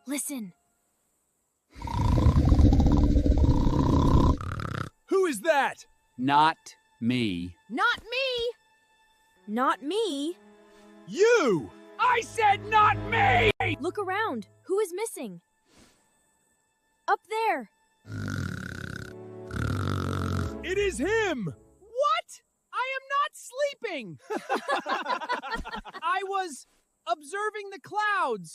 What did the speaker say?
Listen. Who is that? Not me. Not me! Not me? You! I said not me! Look around. Who is missing? Up there. It is him! What? I am not sleeping! I was observing the clouds.